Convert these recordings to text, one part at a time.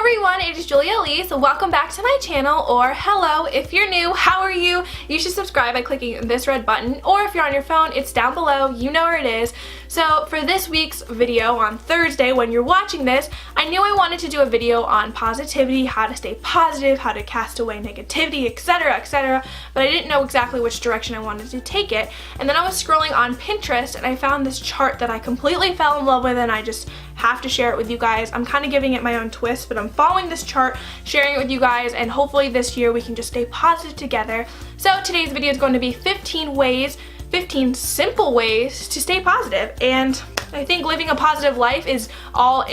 everyone, it is Julia Lee, so welcome back to my channel, or hello if you're new, how are you? You should subscribe by clicking this red button, or if you're on your phone, it's down below, you know where it is. So for this week's video on Thursday, when you're watching this, I knew I wanted to do a video on positivity, how to stay positive, how to cast away negativity, etc., but I didn't know exactly which direction I wanted to take it. And then I was scrolling on Pinterest and I found this chart that I completely fell in love with, and I just have to share it with you guys. I'm kind of giving it my own twist, but I'm following this chart, sharing it with you guys, and hopefully this year we can just stay positive together. So today's video is going to be 15 simple ways to stay positive, and I think living a positive life is all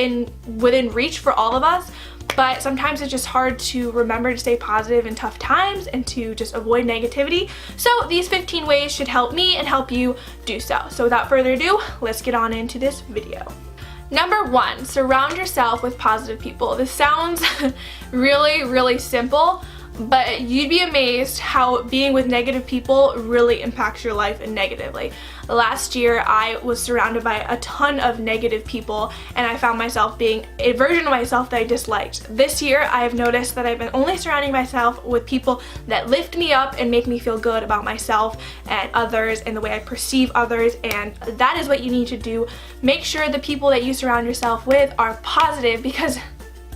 within reach for all of us, but sometimes it's just hard to remember to stay positive in tough times and to just avoid negativity. So these 15 ways should help me and help you do so. So without further ado, let's get on into this video. Number 1, surround yourself with positive people. This sounds really simple, but you'd be amazed how being with negative people really impacts your life negatively. Last year, I was surrounded by a ton of negative people, and I found myself being a version of myself that I disliked. This year, I have noticed that I've been only surrounding myself with people that lift me up and make me feel good about myself and others and the way I perceive others, and that is what you need to do. Make sure the people that you surround yourself with are positive, because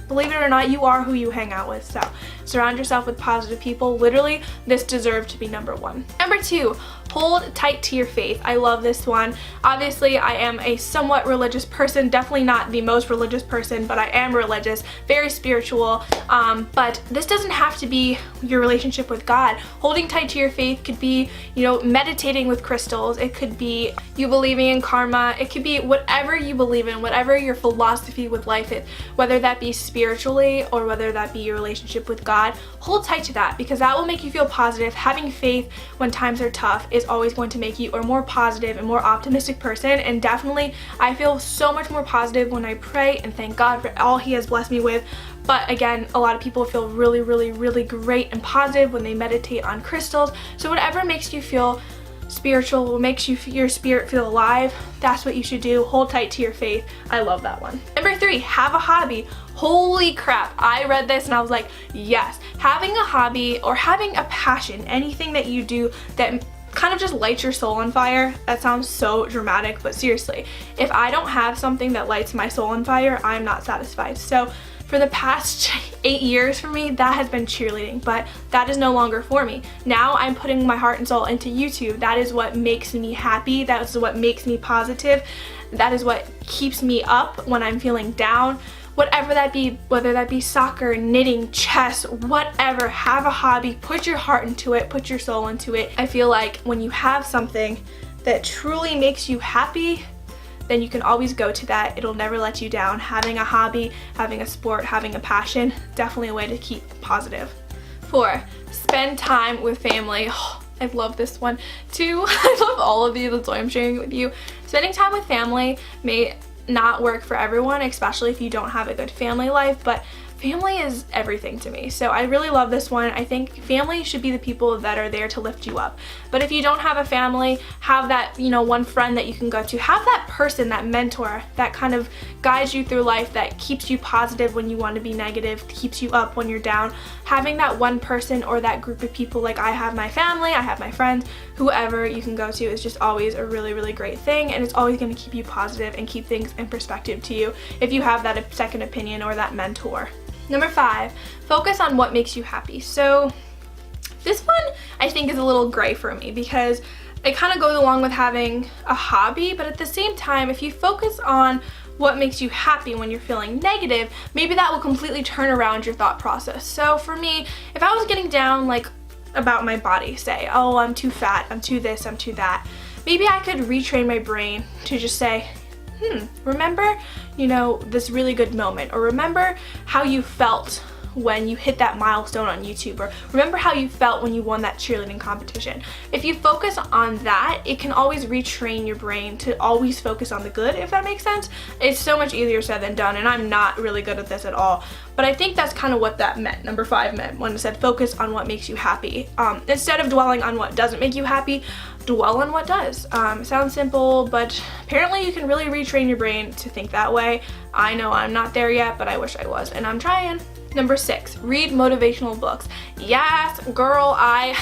believe it or not, you are who you hang out with. So surround yourself with positive people. Literally, this deserved to be number 1. Number 2, hold tight to your faith. I love this one. Obviously, I am a somewhat religious person, definitely not the most religious person, but I am religious, very spiritual, but this doesn't have to be your relationship with God. Holding tight to your faith could be, meditating with crystals. It could be you believing in karma. It could be whatever you believe in, whatever your philosophy with life is, whether that be spiritually or whether that be your relationship with God. Hold tight to that, because that will make you feel positive. Having faith when times are tough is always going to make you a more positive and more optimistic person, and definitely I feel so much more positive when I pray and thank God for all He has blessed me with. But again, a lot of people feel really great and positive when they meditate on crystals. So whatever makes you feel spiritual, what makes your spirit feel alive, that's what you should do. Hold tight to your faith. I love that one. Number 3, have a hobby. Holy crap, I read this and I was like, yes. Having a hobby or having a passion, anything that you do that kind of just lights your soul on fire. That sounds so dramatic, but seriously, if I don't have something that lights my soul on fire, I'm not satisfied. So for the past 8 years for me, that has been cheerleading, but that is no longer for me. Now I'm putting my heart and soul into YouTube. That is what makes me happy. That is what makes me positive. That is what keeps me up when I'm feeling down. Whatever that be, whether that be soccer, knitting, chess, whatever, have a hobby, put your heart into it, put your soul into it. I feel like when you have something that truly makes you happy, then you can always go to that. It'll never let you down. Having a hobby, having a sport, having a passion, definitely a way to keep positive. 4, spend time with family. Oh, I love this one too. I love all of these, that's why I'm sharing it with you. Spending time with family may not work for everyone, especially if you don't have a good family life, but family is everything to me. So I really love this one. I think family should be the people that are there to lift you up. But if you don't have a family, have that, one friend that you can go to. Have that person, that mentor, that kind of guides you through life, that keeps you positive when you want to be negative, keeps you up when you're down. Having that one person or that group of people, like I have my family, I have my friends, whoever you can go to, is just always a really great thing, and it's always going to keep you positive and keep things in perspective to you if you have that second opinion or that mentor. Number 5, focus on what makes you happy. So this one I think is a little gray for me, because it kind of goes along with having a hobby, but at the same time, if you focus on what makes you happy when you're feeling negative, maybe that will completely turn around your thought process. So for me, if I was getting down about my body, say, oh, I'm too fat, I'm too this, I'm too that, maybe I could retrain my brain to just say, remember, this really good moment, or remember how you felt when you hit that milestone on YouTube, or remember how you felt when you won that cheerleading competition. If you focus on that, it can always retrain your brain to always focus on the good, if that makes sense. It's so much easier said than done, and I'm not really good at this at all, but I think that's kind of what that meant, number 5 meant, when it said focus on what makes you happy. Instead of dwelling on what doesn't make you happy, dwell on what does. It sounds simple, but apparently you can really retrain your brain to think that way. I know I'm not there yet, but I wish I was, and I'm trying. Number 6, read motivational books. Yes, girl, I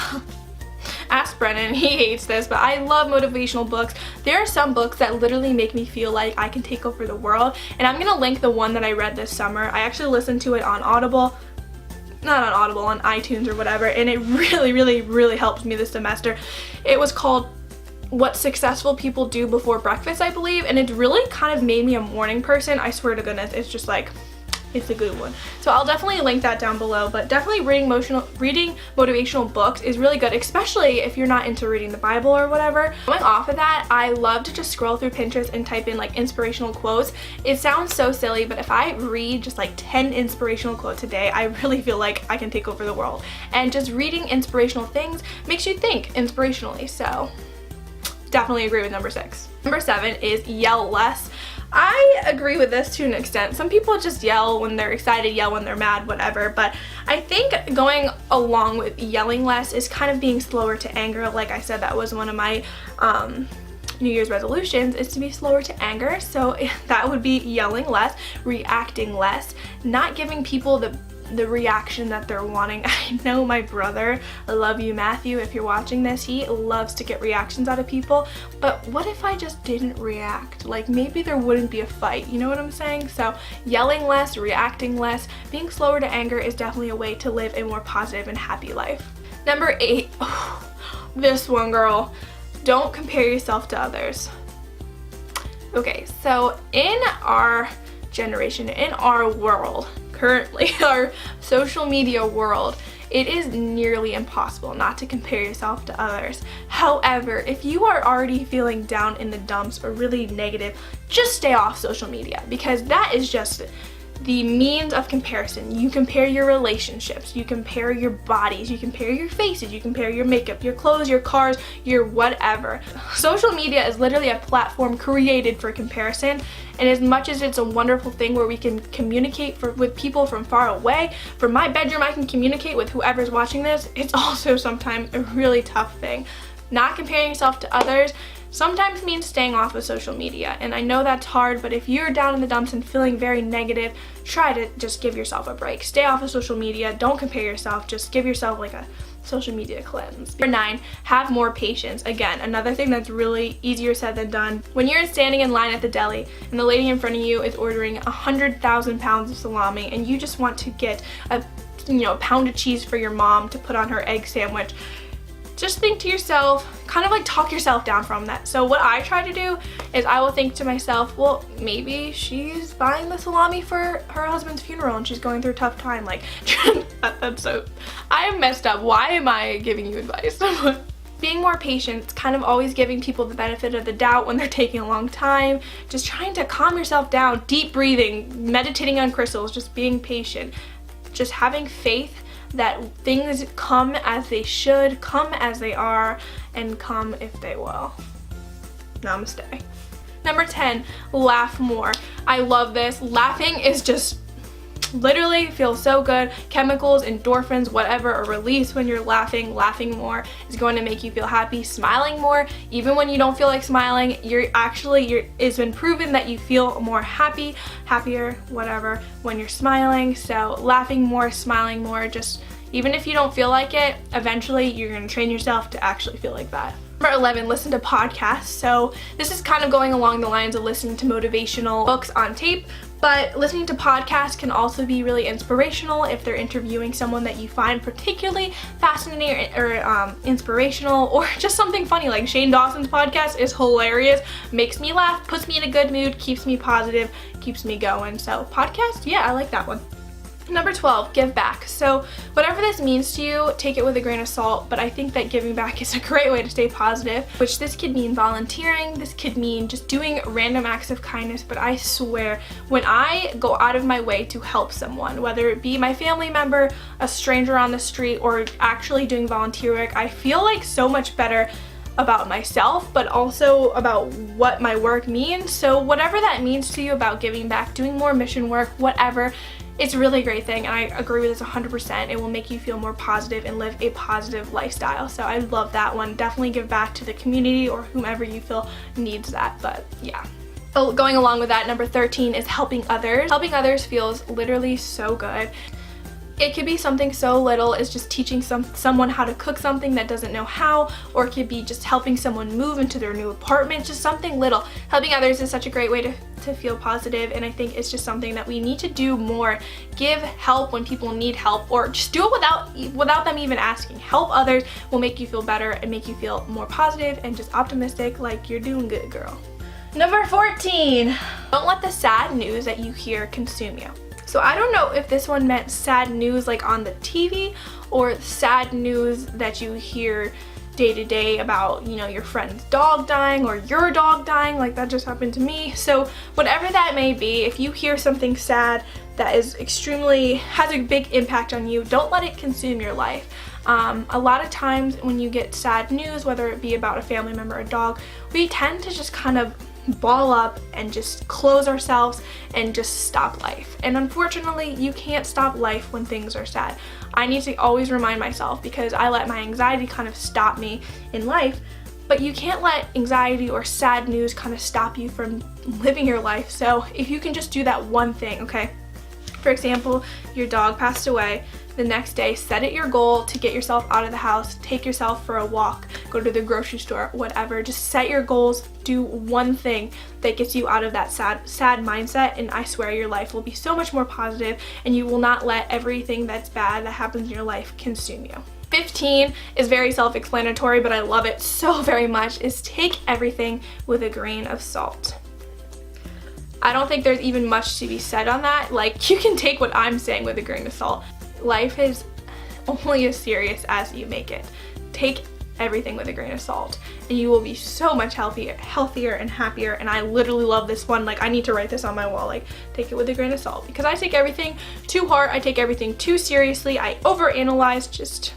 ask Brennan, he hates this, but I love motivational books. There are some books that literally make me feel like I can take over the world, and I'm gonna link the one that I read this summer. I actually listened to it on Audible. Not on Audible, on iTunes or whatever, and it really helped me this semester. It was called What Successful People Do Before Breakfast, I believe, and it really kind of made me a morning person. I swear to goodness, it's just like, it's a good one. So I'll definitely link that down below, but definitely reading motivational books is really good, especially if you're not into reading the Bible or whatever. Going off of that, I love to just scroll through Pinterest and type in like inspirational quotes. It sounds so silly, but if I read just like 10 inspirational quotes a day, I really feel like I can take over the world. And just reading inspirational things makes you think inspirationally, so definitely agree with number 6. Number 7 is yell less. I agree with this to an extent. Some people just yell when they're excited, yell when they're mad, whatever, but I think going along with yelling less is kind of being slower to anger. Like I said, that was one of my New Year's resolutions, is to be slower to anger, so that would be yelling less, reacting less, not giving people the reaction that they're wanting. I know my brother, I love you Matthew, if you're watching this, he loves to get reactions out of people, but what if I just didn't react? Like maybe there wouldn't be a fight, you know what I'm saying? So yelling less, reacting less, being slower to anger is definitely a way to live a more positive and happy life. Number 8, this one, girl, don't compare yourself to others. Okay, so in our generation, in our world, currently, our social media world, it is nearly impossible not to compare yourself to others. However, if you are already feeling down in the dumps or really negative, just stay off social media, because that is just the means of comparison. You compare your relationships, you compare your bodies, you compare your faces, you compare your makeup, your clothes, your cars, your whatever. Social media is literally a platform created for comparison, and as much as it's a wonderful thing where we can communicate with people from far away, from my bedroom I can communicate with whoever's watching this, it's also sometimes a really tough thing. Not comparing yourself to others sometimes means staying off of social media, and I know that's hard, but if you're down in the dumps and feeling very negative, try to just give yourself a break. Stay off of social media, don't compare yourself, just give yourself like a social media cleanse. Number 9, have more patience. Again, another thing that's really easier said than done. When you're standing in line at the deli and the lady in front of you is ordering 100,000 pounds of salami and you just want to get a pound of cheese for your mom to put on her egg sandwich, just think to yourself, kind of like talk yourself down from that. So what I try to do is I will think to myself, well, maybe she's buying the salami for her husband's funeral and she's going through a tough time. Like, that's so, I am messed up. Why am I giving you advice? Being more patient, kind of always giving people the benefit of the doubt when they're taking a long time, just trying to calm yourself down, deep breathing, meditating on crystals, just being patient, just having faith that things come as they should, come as they are, and come if they will. Namaste. Number 10, laugh more. I love this. Laughing is just literally feels so good. Chemicals, endorphins, whatever are released when you're laughing. Laughing more is going to make you feel happy. Smiling more, even when you don't feel like smiling, it's been proven that you feel more happy, happier, whatever, when you're smiling. So laughing more, smiling more, just even if you don't feel like it, eventually you're going to train yourself to actually feel like that. Number 11, listen to podcasts. So this is kind of going along the lines of listening to motivational books on tape, but listening to podcasts can also be really inspirational if they're interviewing someone that you find particularly fascinating or inspirational, or just something funny. Like Shane Dawson's podcast is hilarious, makes me laugh, puts me in a good mood, keeps me positive, keeps me going. So podcast, yeah, I like that one. Number 12, give back. So whatever this means to you, take it with a grain of salt, but I think that giving back is a great way to stay positive, which this could mean volunteering, this could mean just doing random acts of kindness, but I swear, when I go out of my way to help someone, whether it be my family member, a stranger on the street, or actually doing volunteer work, I feel like so much better about myself, but also about what my work means. So whatever that means to you about giving back, doing more mission work, whatever, it's a really great thing, and I agree with this 100%. It will make you feel more positive and live a positive lifestyle. So I love that one. Definitely give back to the community or whomever you feel needs that, but yeah. Oh, going along with that, number 13 is helping others. Helping others feels literally so good. It could be something so little as just teaching someone how to cook something that doesn't know how, or it could be just helping someone move into their new apartment, just something little. Helping others is such a great way to feel positive, and I think it's just something that we need to do more. Give help when people need help, or just do it without them even asking. Help others will make you feel better and make you feel more positive and just optimistic, like you're doing good, girl. Number 14, don't let the sad news that you hear consume you. So I don't know if this one meant sad news like on the TV, or sad news that you hear day to day about, you know, your friend's dog dying or your dog dying, like that just happened to me. So whatever that may be, if you hear something sad that is has a big impact on you, don't let it consume your life. A lot of times when you get sad news, whether it be about a family member or a dog, we tend to just kind of ball up and just close ourselves and just stop life. And unfortunately, you can't stop life when things are sad. I need to always remind myself, because I let my anxiety kind of stop me in life, but you can't let anxiety or sad news kind of stop you from living your life. So if you can just do that one thing, okay? For example, your dog passed away. The next day, set it your goal to get yourself out of the house, take yourself for a walk, go to the grocery store, whatever. Just set your goals, do one thing that gets you out of that sad mindset, and I swear your life will be so much more positive, and you will not let everything that's bad that happens in your life consume you. 15 is very self-explanatory, but I love it so very much, is take everything with a grain of salt. I don't think there's even much to be said on that. Like, you can take what I'm saying with a grain of salt. Life is only as serious as you make it. Take everything with a grain of salt, and you will be so much healthier and happier. And I literally love this one. Like, I need to write this on my wall, like, take it with a grain of salt, because I take everything too hard. I take everything too seriously. I overanalyze. Just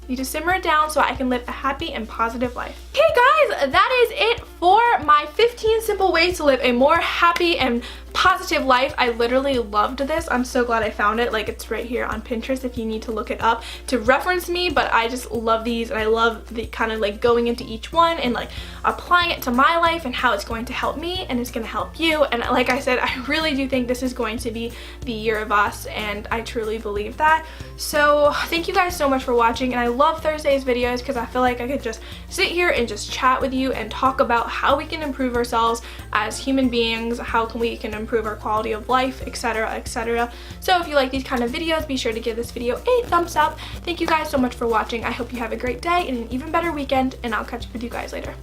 need to simmer it down so I can live a happy and positive life. Okay guys, that is it for my 15 simple ways to live a more happy and positive life. I literally loved this. I'm so glad I found it. Like, it's right here on Pinterest if you need to look it up to reference me, but I just love these, and I love the kind of like going into each one and like applying it to my life and how it's going to help me and it's going to help you. And like I said, I really do think this is going to be the year of us, and I truly believe that. So thank you guys so much for watching, and I love Thursday's videos because I feel like I could just sit here and just chat with you and talk about how we can improve ourselves as human beings, how we can improve our quality of life, etc., etc. So if you like these kind of videos, be sure to give this video a thumbs up. Thank you guys so much for watching. I hope you have a great day and an even better weekend, and I'll catch up with you guys later.